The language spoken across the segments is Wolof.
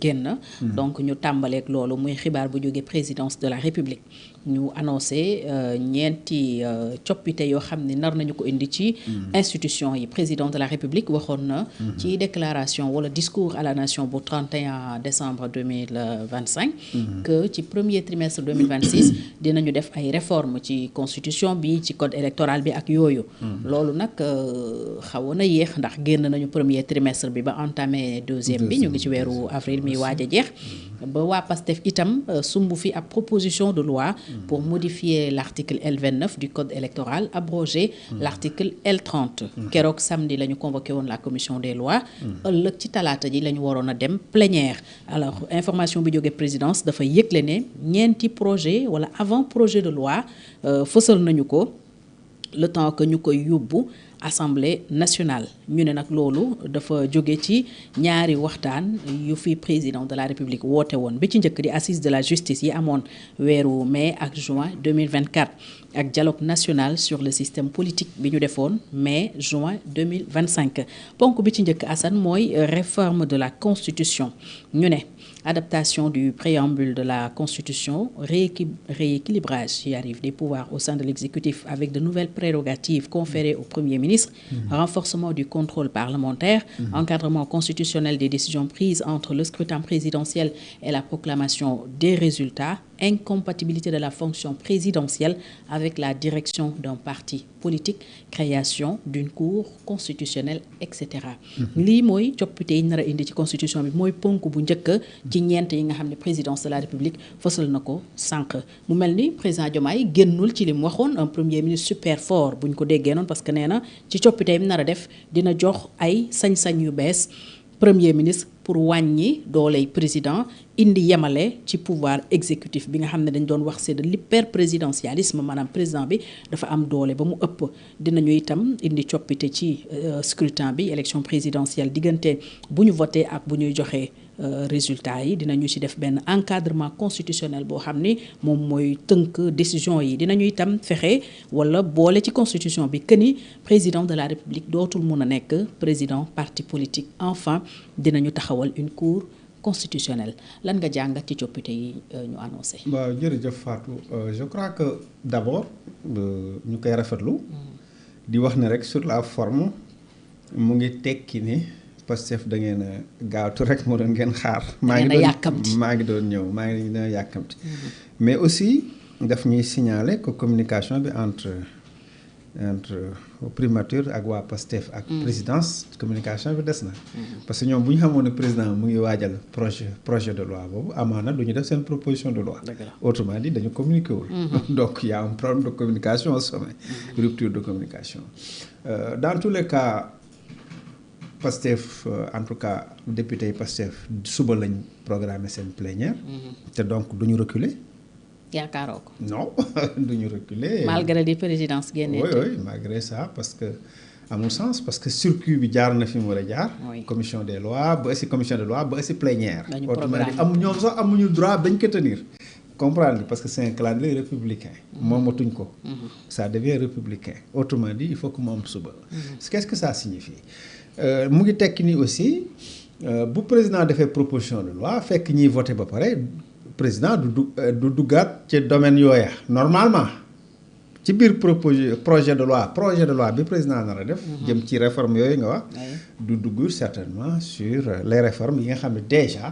génn. Donc ñu tàmbaleek loolu muy xibaar bu jógee présidence de la République ñu annoncé ñeenti coppite yoo xam ne nar nañu ko indi ci institution yi. Président de la République waxoon na ci déclaration wala discours à la nation bu 31 décembre 2025 que ci premier trimestre 2026 dinañu def ay réformes ci constitution bi ci code électoral bi ak yooyu. loolu nag xawoon na yéex ndax génn nañu premier trimestre bi ba entamé deuxième bi ñu ngi ci weeru avril mi waaj a jeex. ba waa PASTEF itam sumb fi ab proposition de loi pour modifier l'article L29 du code électoral, abroger l'article L30. Keroog samedi la ñu convoqué woon la commission des lois. ëllëg ci talaata ji la ñu waroon a dem plénière. Alors information bi jógee présidence dafa yëgle ne ñeenti projet wala avant projet de loi fësal nañu ko le temps que ñu koy yóbbu Assemblée nationale. ñu ne nag loolu dafa jóge ci ñaari waxtaan yu fi président de la République woote woon bi ci njëkk di assise de la justice yi amoon weeru mai ak juin 2024 ak dialogue national sur le système politique bi ñu defoon mai juin 2025 ponk bi ci njëkk Assane mooy réforme de la constitution ñu ne adaptation du préambule de la constitution, rééquilibrage qui arrive des pouvoirs au sein de l'exécutif avec de nouvelles prérogatives conférées au Premier ministre, renforcement du contrôle parlementaire, encadrement constitutionnel des décisions prises entre le scrutin présidentiel et la proclamation des résultats, incompatibilité de la fonction présidentielle avec la direction d'un parti politique, création d'une cour constitutionnelle, etc. lii mooy coppite yi nar a indi ci constitution bi mooy ponk bu njëkk ci ñeent yi nga xam ne présidence de la République fësal na ko sànq mu mel ni président Diomaye génnul ci li mu waxoon un premier ministre super fort bu ñu ko déggee noonu parce que nee na ci coppite yi mu nar a def dina jox ay sañ-sañ yu bees premier ministre pour wàññi dooley président indi yemale ci pouvoir exécutif bi nga xam ne dañ doon wax c'est de l'hyperprésidentialisme maanaam président bi dafa am doole ba mu ëpp dinañu itam indi coppite ci scrutin bi élection présidentielle diggante bu ñu voté ak bu ñuy joxe résultats yi dinañu ci def benn encadrement constitutionnel boo xam ni moom mooy tënk décision yi dinañu itam fexe wala boole ci constitution bi que ni président de la République dootul mun a nekk président parti politique enfin dinañu taxawal une cour constitutionnelle lan nga jàngat ci coppite yi ñu annoncé. waaw jërëjëf Fatou je crois que d'abord ñu koy rafetlu di wax ne rek sur la forme mu ngi tekki ni Pastef da ngeen a gaawtu rek moo doon ngeen xaar. maa ngi doon ñëw maa ngi doon yàkkamti. mais aussi daf ñuy signaler que communication bi entre primature ak waa Pastef ak présidence communication bi des na. parce que ñoom bu ñu xamoon ne président mu ngi waajal projet de loi boobu amaana du ñu def seen proposition de loi. autrement dit dañu communiqué wul. donc il y a un problème de communication au sommet. rupture de communication. dans tous les cas Pastef en tout cas député yi Pastef suba lañ programmé seen plénière. te donc duñu reculer. yaakaaroo ko. non duñu reculer. malgré les présidences génnee. oui malgré ça parce que amul sens parce que circuit bi jaar na fi mu war a jaar. commission des lois ba si commission des lois ba si plénière. ñoom sax amuñu droit bañ ko tenir. comprendre parce que c'est un calendrier républicain. moomatuñ ko. ça devient républicain. autrement dit il faut que mu am suba. qu'est-ce que ça signifie. mu ngi tekki ni aussi bu président defee proposition de loi fekk ñiy voté ba pare président du duggaat ci domaine yooya normalement ci biir projet de loi bi président nar a def jëm ci réforme yooyu nga wax du dugg certainement sur les réformes yi nga xam ne déjà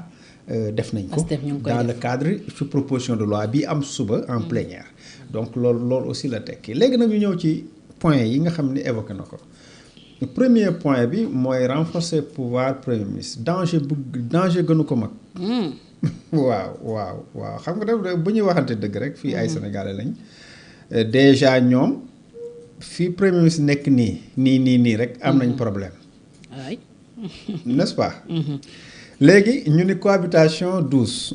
def nañ ko dans le cadre ci proposition de loi bi am suba en plénière donc loolu aussi la tekki léegi nag ñu ñëw ci point yi nga xam ne évoqué na ko. Le premier point bi mooy renforcer pouvoir premier ministre danger gënu ko mag. waaw xam nga def bu ñuy waxante dëgg rek fii ay sénégalais lañ déjà ñoom fii premier ministre nekk nii rek am nañ problème. n'est-ce pas. léegi ñu ni cohabitation douce.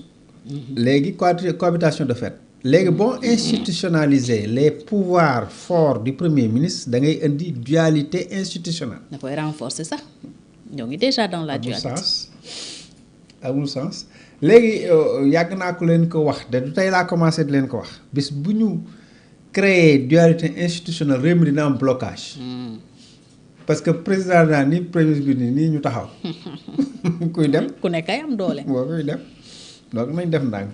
léegi cohabitation de fait. léegi boo institutionnaliser les pouvoirs forts du premier ministre da ngay indi dualité institutionnelle. da koy renforcer sax ñoo ngi déjà dans la dualité. amul sens léegi yàgg naa ko leen ko wax de du tey laa commencé di leen ko wax bis bu ñu créer dualité institutionnelle réew mi dina am blocage. parce que président naa ni premier ministre bi nii ñu taxaw kuy dem ku nekk ay am doole. boo kuy dem donc nañ def ndànk.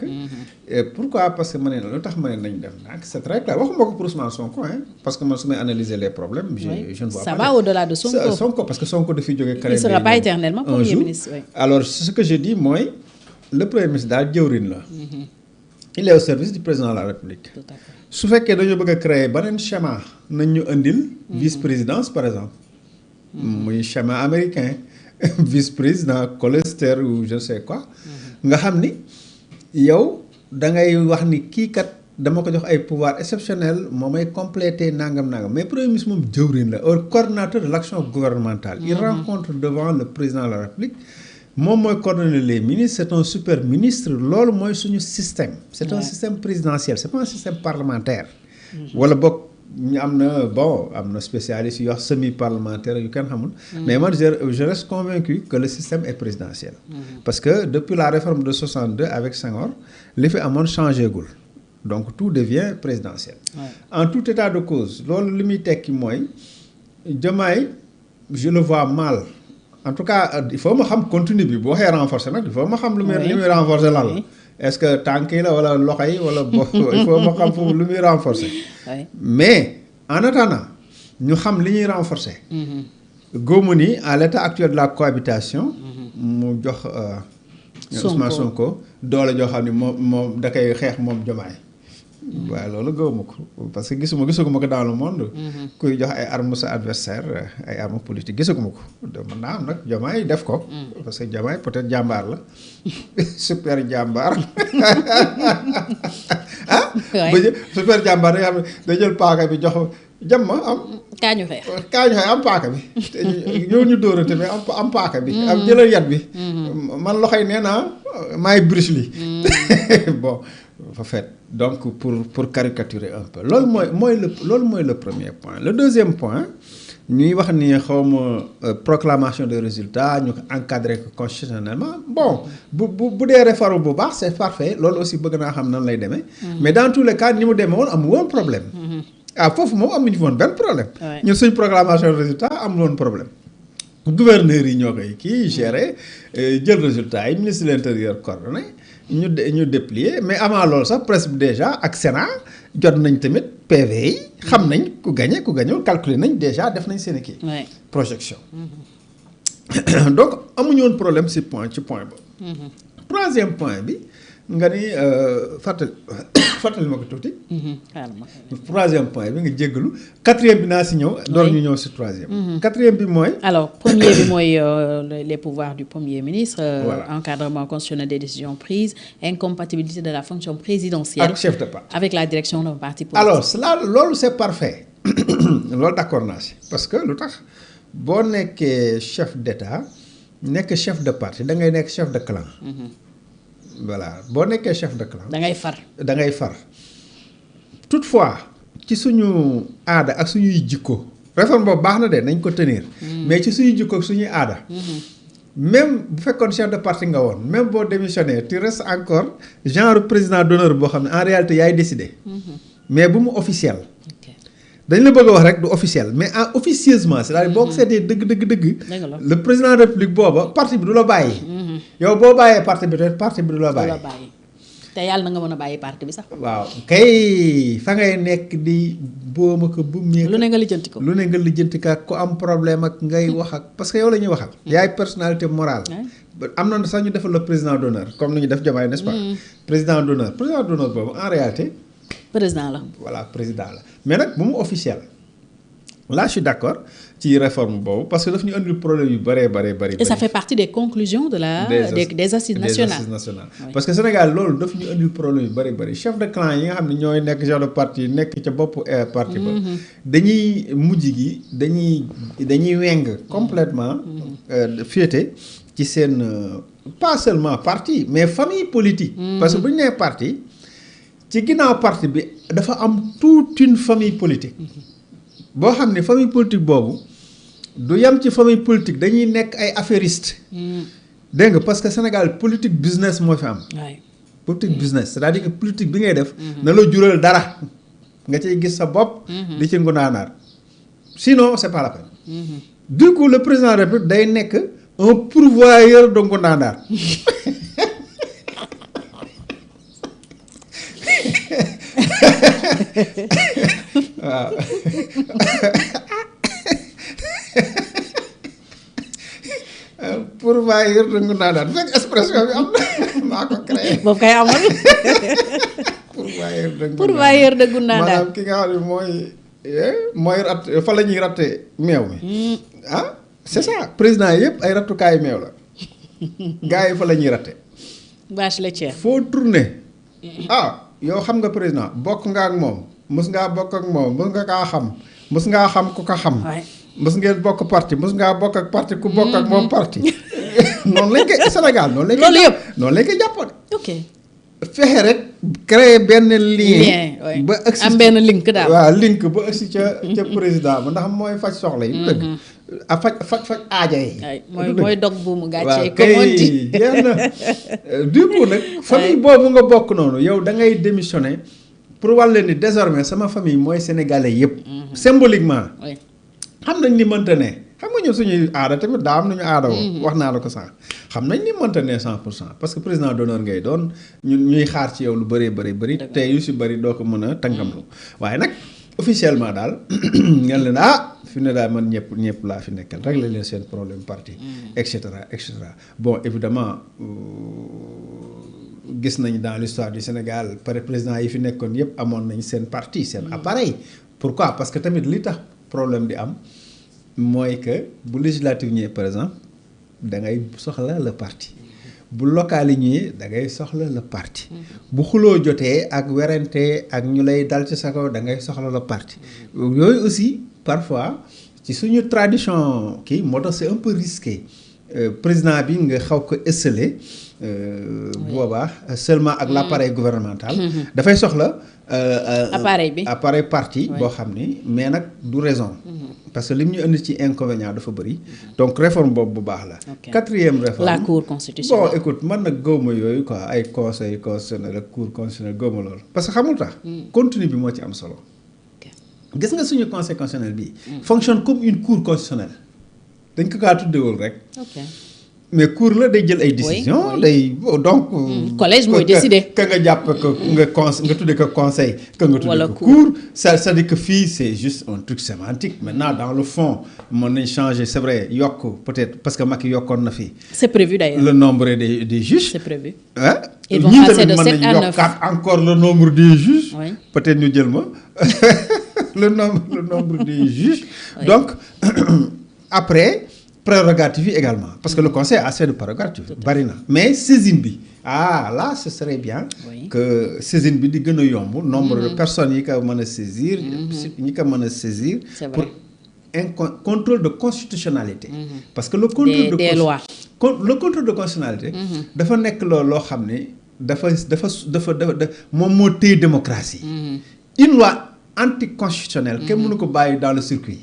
Pourquoi parce que ma ne lu tax ma ne nañ def ndànk c'est très clair waxuma ko pour Ousmane Sonko parce que man su may analyser les problèmes. je ne vois ça pas va au-delà de Sonko. Sonko parce que Sonko dafay jógee. il ne sera pas éternellement premier ministre. alors ce que je dis mooy le premier ministre daal jëwriñ la. il est au service du président de la République. Tout à fait. su fekkee dañoo bëgg a créer beneen schéma nañ ñu indil. vice-présidence par exemple. muy schéma américain vice-président cholestérol ou je sais quoi. nga xam ni yow da ngay wax ni kii kat dama ko jox ay pouvoir exceptionnel moo may compléter nangam mais premier ministre moom jëwriñ la au coordonnateur de l'action gouvernementale. il rencontre devant le président de la République. moom mooy coordonner les ministres c'est un super ministre loolu mooy suñu système. c'est un système présidentiel c'est pas un système parlementaire. wala boog ñu am na spécialiste yu wax semi parlementaire yu kenn xamul. mais moi je reste convaincu que le système est présidentiel. parce que depuis la réforme de 62 avec Senghor li fi amoon changé gul donc tout devient présidentiel. en tout état de cause loolu li muy tekki mooy Diomaye je le vois mal. en tout cas il faut ma xam contenu bi boo waxee renforcer nag il faut ma xam lu muy renforcer lan la est-ce que tànk yi la wala loxo yi wala il faut ma xam foofu lu muy renforcer mais en attendant ñu xam li ñuy renforcer góomu ni à l'état actuel de la cohabitation mu jox Ousmane Sonko doole joo xam ne moom da koy xeex moom Diomaye waaye loolu gëwuma ko parce que gisaguma ko dans le monde. kuy jox ay armes sa adversaire ay armes politiques gisaguma ko mën naa am nag Diomaye def ko. parce que Diomaye peut-être jàmbaar la super jàmbaar super jàmbaar da nga xam ne da jël paaka bi jox jam ma am. kaañu xeex am paaka bi yow ñu dóorante mais am paaka bi. am jëlal yat bi. man loxoy nee naa maay Bruce Lee bon. en fait donc pour caricaturer un peu loolu mooy le premier point le deuxième point ñuy wax ni xawma proclamation de résultats ñu encadrer ko constitutionnellement bon bu dee réforme bu baax c'est parfait loolu aussi bëgg naa xam nan lay demee mais dans tous les cas ni mu demee woon amul woon problème foofu moom amuñu woon benn problème ñun suñ proclamation de résultats amul woon problème gouverneurs yi ñoo koy kii gérer jël résultats yi ministre de l'intérieur coordonné ñu déplier mais avant loolu sax presse bi déjà ak Sénat jot nañ tamit PV yi xam nañ ku gagné ku gagnewul calculer nañ déjà def nañ seen kii projection donc amuñu woon problème ci point boobu troisième point bi nga ni fàttali ma ko tuuti troisième point bi nga jéggalu quatrième bi naa si ñëw door ñu ñëw si troisième quatrième bi mooy alors premier bi mooy les pouvoirs du premier ministre encadrement constitutionnel des décisions prises incompatibilité de la fonction présidentielle ak chef de parti avec la direction d'un parti politique alors cela loolu c'est parfait loolu d'accord naa si parce que lu tax boo nekkee chef d'État nekk chef de parti da ngay nekk chef de clan voilà boo nekkee chef de clan da ngay far toutefois ci suñu aada ak suñuy jikko réforme boobu baax na de nañ ko tenir mais ci suñuy jikko ak suñuy aada même bu fekkoon chef de parti nga woon même boo démissionné tu restes encore genre président d'honneur boo xam ne en réalité yaay décidé mais bu mu officiel dañ la bëgg a wax rek du officiel mais en officieusement c'est-à-dire boo ko seetee dëgg le président de la République booba parti bi du la bàyyi yow boo bàyyee parti bi du la bàyyi te yàlla na nga mën a bàyyi parti bi sax waaw kay fa ngay nekk di booma ko bu mu lu ne nga lijjanti ko ku am problème ak ngay wax ak parce que yow la ñuy waxal yaay personnalité morale am na sax ñu defal le président d'honneur comme ni ñu def Diomaye n'est-ce pas président d'honneur boobu en réalité président la voilà président la mais nag bu mu officiel là je suis d'accord ci réforme boobu parce que daf ñu indi problème yu bari et ça fait partie des conclusions de des assises nationales oui. Parce que Sénégal loolu daf ñu indi problème yu bari chef de clan yi nga xam ne ñooy nekk chef de parti nekk ca bopp parti ba dañuy mujj gi dañuy weng complètement féete ci seen pas seulement parti mais famille politique parce que bu ñu nee parti ci ginnaaw parti bi dafa am toute une famille politique boo xam ne famille politique boobu du yem ci famille politique dañuy nekk ay affairistes dégg nga parce que Sénégal politique business moo fi am politique business c'est-à-dire que politique bi ngay def na la jural dara nga ciy gis sa bopp di ci ngunaanaar sinon c'est pas la peine du coup le président de la République day nekk un pourvoyeur de ngundaandaar waaw pourvoyeur de ngundaandaar fekk expression bi am na maa ko créé. boobu kay amul. pourvoyeur de ngundaandaar maanaam ki nga xam ne mooy rat fa la ñuy ratte meew mi. ah c'est ça président yëpp ay rattukaayu meew la gars yi fa la ñuy ratte. vache laitière. foo tourné yow xam nga président bokk nga ak moom mës ngaa bokk ak moom mës nga kaa xam mës ngaa xam ku ko xam. mës ngeen bokk parti mës ngaa bokk ak parti ku bokk ak moom parti. noonu lañ koy Sénégal noonu lañ koy. loolu yëpp noonu lañ koy jàppoon. ok. fexe rek créer benn lien. ba agsi am benn link daal. waaw link ba agsi ca président ba ndax mooy faj soxla yi. dëgg faj aaja yi. mooy dog buumu gàcce yi. comme on dit jeex na du coup nag. famille boobu nga bokk noonu yow da ngay démissionner pour wàll ni désormais sama famille mooy sénégalais yëpp. symboliquement. xam nañ ni mënta ne xam nga ñun suñuy aada tamit daa am nañu aada woo wax naa la ko sànq xam nañ ni mënta ne 100% parce que président d'honneur ngay doon ñuy xaar ci yow lu bëree bëri te yu si bëri doo ko mën a tàngamlu waaye nag officiellement daal ngeen leen fi ne daal man ñëpp laa fi nekkal rek la leen seen problème parti et cetera et cetera bon évidemment gis nañ dans l'histoire du Sénégal pare président yi fi nekkoon yëpp amoon nañ seen parti seen appareil pourquoi parce que tamit li tax problème di am mooy que bu législative ñëwee par exemple da ngay soxla le parti bu local yi ñëwee da ngay soxla le parti bu xuloo jotee ak werante ak ñu lay dal ci sa kaw da ngay soxla le parti yooyu aussi parfois ci suñu tradition kii moo tax c'est un peu risqué président bi nga xaw ko esseler boobaa seulement ak l'appareil gouvernemental dafay soxla appareil parti boo xam ni mais nag du raison parce que lim ñu indi ci inconvénient dafa bëri donc réforme boobu bu baax la quatrième réforme la cour constitutionnelle bon écoute man nag gëwma yooyu quoi ay conseil constitutionnel ak cour constitutionnel gëwma loolu parce que xamul tax contenu bi moo ci am solo gis nga suñu conseil constitutionnel bi fonctionne comme une cour constitutionnelle dañ ko kaa tuddewul rek mais cour la day jël ay décisions day donc collège mooy décider ka nga jàpp ko nga tudde ko conseil ka nga tudde ko cour c'est-à-dire que fii c'est juste un truc sémantique maintenant dans le fond mën nañ changer c'est vrai yokk peut-être parce que Macky yokkoon na fii c'est prévu d'ailleurs le nombre des juges c'est prévu ils vont passer de 7 à 9 yokkaat encore le nombre des juges peut-être ñu jël ma le nombre des juges donc après prérogatives yi également parce que le conseil a assez de prérogatives bari na mais saisine bi là ce serait bien que saisine bi di gën a yomb nombre de personnes yi ko mën a saisir ñi ko mën a saisir pour un contrôle de constitutionnalité parce que le contrôle des lois le contrôle de constitutionnalité dafa nekk loo xam ne dafa moom moo téye démocratie une loi anticonstitutionnelle kenn mënu ko bàyyi dans le circuit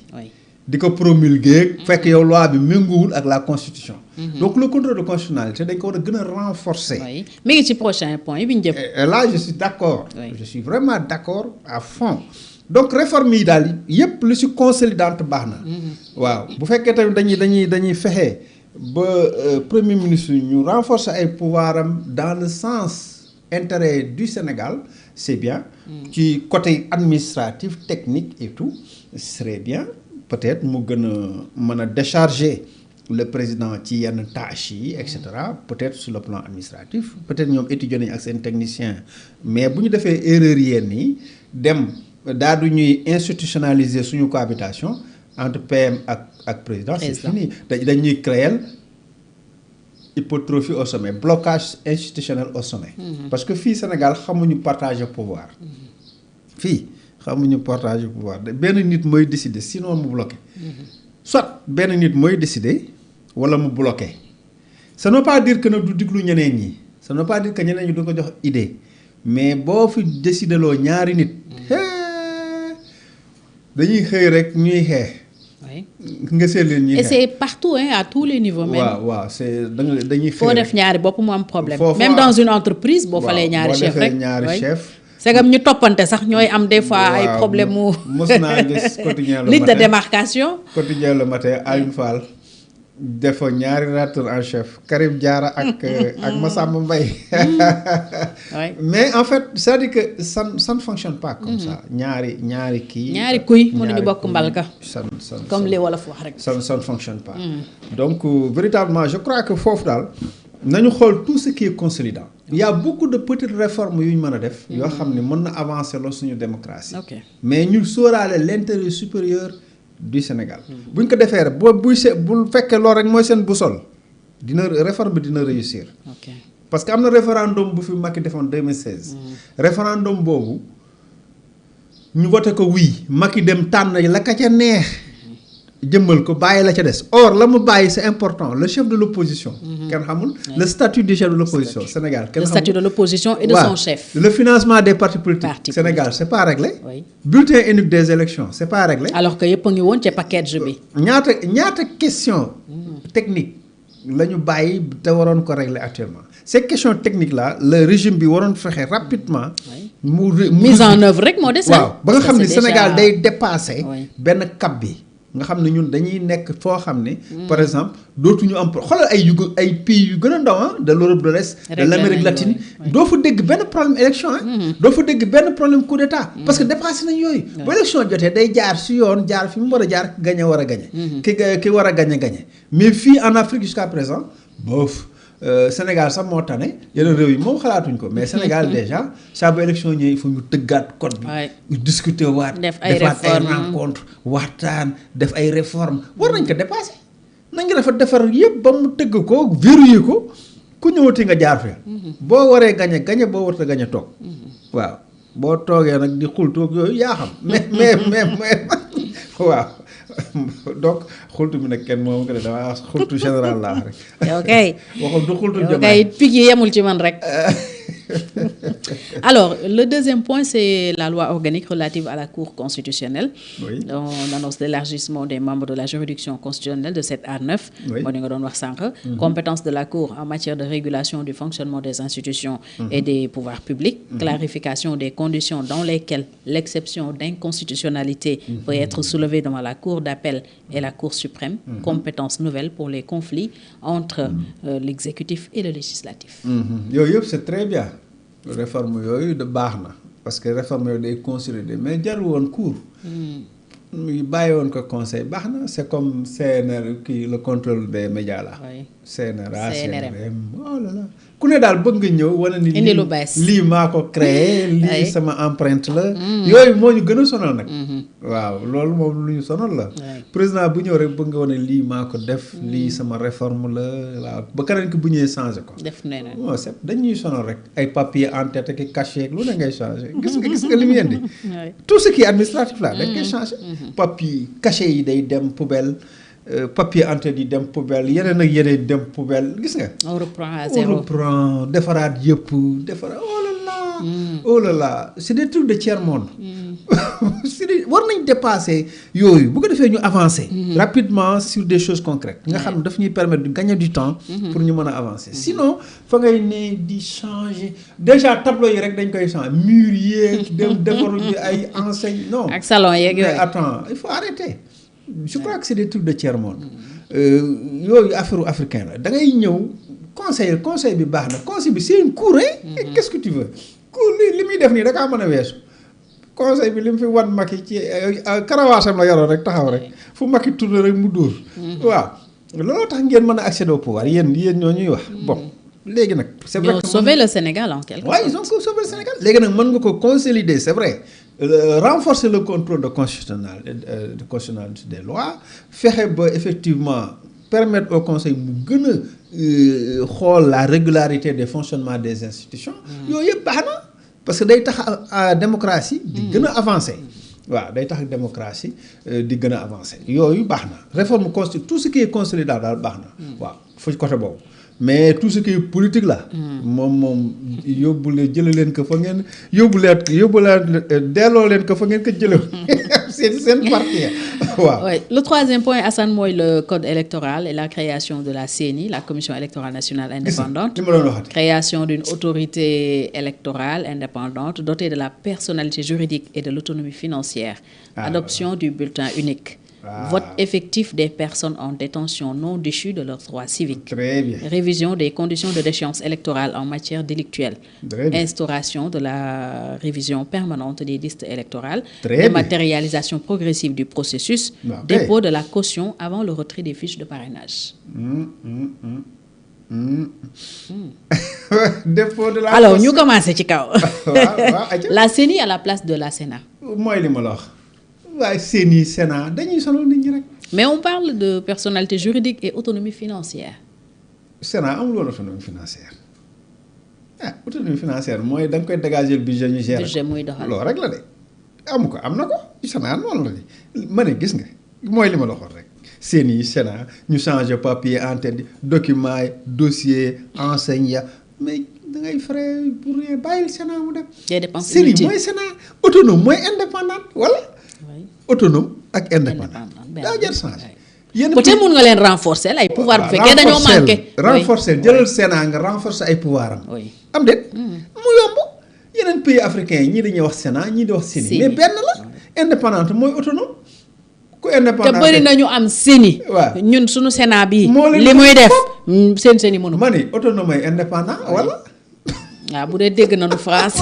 di ko promulguer fekk yow loi bi méngoowul ak la constitution donc le contrôle de constitutionnalité dañ ko war a gën a renforcer mi ngi ci prochain point yi bi ñu jëm et là je suis d'accord je suis vraiment d'accord à fond donc réforme yi daal yépp lu ci consolidante baax na waaw bu fekkee tamit dañuy fexe ba premier ministre ñu renforcer ay pouvoir am dans le sens intérêt du Sénégal c'est bien ci côté administratif technique et tout ce serait bien peut-être mu gën a mën a décharger le président ci yenn tâches yi et cetera peut-être sur le plan administratif peut-être ñoom étudier nañu ak seen technicien mais bu ñu defee erreur yenn yi dem daal du ñuy institutionnaliser suñu cohabitation entre PM ak président c'est fini dañuy créer hypertrophie au sommet blocage institutionnel au sommet parce que fii Sénégal xamuñu partager pouvoir fii xamuñu partage pouvoir benn nit mooy décider sinon mu bloqué soit benn nit mooy décider wala mu bloqué ça ne veut pas dire que nag du diglu ñeneen ñi ça ne veut pas dire que ñeneen ñi du ko jox idée mais boo fi décider loo ñaari nit dañuy xëy rek ñuy xeex nga seet leen ñuy xeex et c'est partout à tous les niveaux même waaw c'est dañuy xëy foo def ñaari bopp mu am problème même dans une entreprise boo falee ñaari chef rek ñaari chef sagam ñu toppante sax ñooy am des fois ay problème mu. mos naa gis quotidien le matin ligne de démarcation. quotidien le matin Alioune Fall defo ñaari rédacteur en chef Karim Diarra ak Massamba Mbaye mais en fait c'est-à-dire que ça ne fonctionne pas comme ça ñaari kii ñaari kuy mënuñu bokk mbalka comme li wolof wax rek ça ne fonctionne pas donc véritablement je crois que foofu daal nañu xool tout ce qui est consolidant il y a beaucoup de petites réformes yu ñu mën a def yoo xam ne mën na avancer loo suñu démocratie mais ñu sóoraale l'intérêt supérieur du Sénégal bu ñu ko defee rek bul fekkee loolu rek mooy seen boussole réforme bi dina réussir parce que am na référendum bu fi Macky defoon 2016 référendum boobu ñu voté ko oui Macky dem tànn la ka ca neex jëmmal ko bàyyi la ca des or la mu bàyyi c'est important le chef de l'opposition kenn xamul le statut du chef de l'opposition Sénégal kenn xamul le statut de l'opposition et de son chef le financement des partis politiques Sénégal c'est pas réglé bulletin unique des élections c'est pas réglé alors que yëpp a ngi woon ci package bi ñaata question technique la ñu bàyyi te waroon ko régler actuellement ces questions techniques là le régime bi waroon fexe rapidement mise en œuvre rek moo des waaw ba nga xam ne Sénégal day dépasser benn cap bi nga xam ne ñun dañuy nekk foo xam ne par exemple dootuñu am xoolal ay pays yu gën a ndaw de l'Europe de l'Est de l'Amérique latine doo fa dégg benn problème élection doo fa dégg benn problème coup d'état parce que dépassé nañ yooyu bu élection jotee day jaar si yoon jaar fi mu war a jaar gañe war a gañe ki war a gañe mais fii en Afrique jusqu'à présent boof Sénégal sax moo tane yeneen réew yi moom xalaatuñ ko mais Sénégal déjà saa bu élection ñëwee il faut ñu tëggaat code bi discuter waat defaat ay rencontre waxtaan def ay réformes war nañ ko dépasser nañ nga defar yëpp ba mu tëgg ko verrouiller ko ku ñëwati nga jaar fi boo waree gañe boo warta gañe toog waaw boo toogee nag di xultoog yooyu yaa xam mais waaw donc xultu bi nag kenn moom ko ne dama wax xultu général laa rek. ok waxul du xultu Diomaye. ok picc yi yemul ci man rek. Alors, le deuxième point, c'est la loi organique relative à la Cour constitutionnelle. Oui. On annonce l'élargissement des membres de la juridiction constitutionnelle de 7 à 9. Oui. Compétence de la Cour en matière de régulation du fonctionnement des institutions et des pouvoirs publics. Clarification des conditions dans lesquelles l'exception d'inconstitutionnalité peut être soulevée devant la Cour d'appel et la Cour suprême. Compétence nouvelle pour les conflits entre l'exécutif et le législatif. Yooyu yëpp c'est très bien. Réforme yooyu de baax na parce que réforme yooyu day consolider mais jarul woon cour ñu bàyyi woon ko conseil baax na c'est comme CNR kii le contrôle des médias là. CNRA CNRM oh là là ku ne daal bëgg nga ñëw wane ni indi lu bees lii maa ko créé lii sama empreinte la yooyu moo ñu gën a sonal nag waaw loolu moom lu ñu sonal la président bu ñëw rek bëgg nga wane lii maa ko def lii sama réforme la waaw ba keneen ki bu ñëwee changé ko def neneen bon c'est dañuy sonal rek ay papier en tête ak cachet lu ne ngay changé gis nga li muy indi tout ce qui est administratif là dañ koy changé papier cachet yi day dem poubelle papier en-tête yi dem poubelle yeneen ak yeneen dem poubelle gis nga. on reprend à zéro on reprend defaraat yëpp defaraat oh là là c'est des trucs de tiers-monde. war nañ dépasser yooyu bu ko defee ñu avancer. rapidement sur des choses concrètes. nga xam ne daf ñuy permettre de gagner du temps. pour ñu mën a avancer sinon fa ngay ne di changer déjà tableau yi rek dañ koy changer mur yeeg dem defaruñu ay enseignes non. ak salon yeeg yooyu mais attends il faut arrêter. Je crois que c'est des trucs de tiers-monde yooyu affaire africain la da ngay ñëw conseil bi baax na conseil bi c'est une cour qu'est-ce que tu veux cour li muy def nii da kaa mën a weesu conseil bi li mu fi wan Macky ci karawaasam la yoroon rek taxaw rek fu Macky tourné rek mu dóor waaw looloo tax ngeen mën a accéder au pouvoir yéen ñoo ñuy wax bon léegi nag c'est vrai que sauver le Sénégal en quelque sorte. Ouais, ils ont sauvé le Sénégal léegi nag mën nga ko consolider c'est vrai renforcer le contrôle de constitutionnalité des lois fexe ba effectivement permettre au conseil mu gën a xool la régularité des fonctionnements des institutions yooyu yëpp baax na parce que day tax démocratie di gën a avancer waaw day tax démocratie di gën a avancer yooyu baax na réforme tout ce qui est consolidant daal baax na waaw fu côté boobu mais tout ce qui est politique là moom yóbbu leen jële leen ko fa ngeen yóbbu leen delloo leen ko fa ngeen ko jële seen parti waaw. Oui. Le troisième point, Assane, mooy le code électoral et la création de la CENI, la Commission électorale nationale indépendante. Création d'une autorité électorale indépendante dotée de la personnalité juridique et de l'autonomie financière. Adoption du bulletin unique. Vote effectif des personnes en détention non déchues de leurs droits civiques. Très bien. Révision des conditions de déchéance électorale en matière délictuelle. Instauration de la révision permanente des listes électorales. Dématérialisation progressive du processus. Dépôt de la caution avant le retrait des fiches de parrainage. Dépôt de la Alors, caution. ñu commencé ci kaw. La CENI à la place de la Sénat. mooy li ma la wax. waaye CENI Sénat dañuy sonal nit ñi rek. Mais on parle de personnalité juridique et autonomie financière. Sénat amul woon autonomie financière autonomie financière mooy da nga koy dégager budget ñu gérer. budget muy doxal loolu rek la de amu ko am na ko Sénat noonu la de ma ne gis nga mooy li ma la waxoon rek CENI Sénat ñu changer papier entête document yi dossier enseigne ya mais da ngay frais pour rien bàyyil Sénat mu dem. des dépenses CENI inutiles. mooy Sénat autonome mooy indépendante wala. autonome ak indépendant daa jar changé. peut-être mun nga leen renforcer ay pouvoir bu fekkee dañoo manqué. renforcer jëlal Sénat nga renforcer ay pouvoir am. am déet mu yomb yeneen pays africains yi ñii dañuy wax Sénat ñii di wax CENI mais benn la indépendante mooy autonome ku indépendant te bëri nañu am CENI. waaw ñun suñu Sénat bii. moo leen li muy def seen CENI mënu. ma ni autonome ay indépendant wala. waaw bu dee dégg nañu France.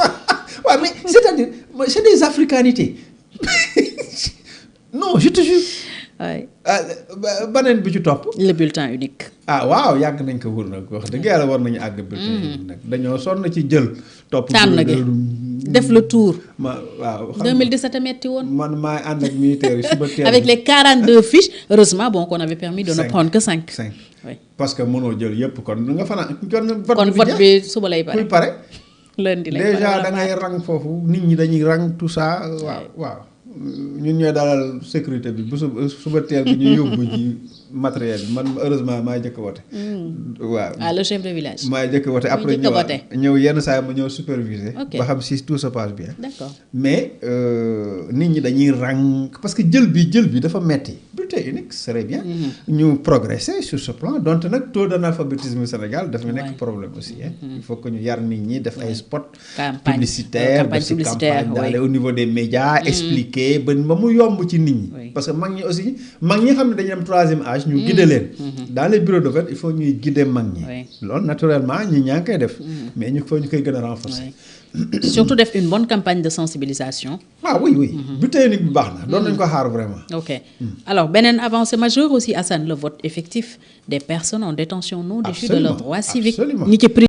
waaw mais c'est-à-dire c'est des africanités. non je te jure. waay baneen bi ci topp. le bulletin unique. waaw yàgg nañ ko wër nag wax dëgg yàlla war nañu àgg bulletin unique nag dañoo sonn ci jël. topp tànn gi def le tour. waaw 2017 a metti woon. man maay ànd ak militaires yi suba teel. avec les 42 fiches heureusement bon qu'on avait permis de ne prendre que 5. oui parce que mënoo jël yëpp kon nga fanaan kon vote bi suba lay pare. kuy pare. lundi lay pare déjà da ngay rang foofu nit ñi dañuy rang tout ça waaw. ñun ñooy dalal sécurité bi bu suba teel bi ñu yóbbu ji matériel bi man heureusement maa jëkk wote. waaw le chef de village. maa jëkk wote après ñëw yenn saa yi ma ñëw superviser. ba xam si tout se passe bien. d'accord mais nit ñi dañuy rang parce que jël bi dafa metti bulletin unique serait bien. ñu progresser sur ce plan donte nag taux d'analphabétisme au Sénégal daf ñu nekk problème aussi. il faut que ñu yar nit ñi def ay spot publicitaire def ci campagne d'aller au niveau des médias expliquer ba mu yomb ci nit ñi. parce que mag ñi aussi mag ñi xam ne dañuy am troisième âge ñu guider leen. dans les bureaux de vote il faut ñuy guider mag ñi. loolu naturellement ñi ñaa ngi koy def. mais ñu faut ñu koy gën a renforcer. surtout def une bonne campagne de sensibilisation. oui bulletin unique bi baax na doon nañu ko xaar vraiment. ok alors beneen avancée majeure aussi Assane le vote effectif des personnes en détention non déchues de leurs droits civiques. absolument ñi ci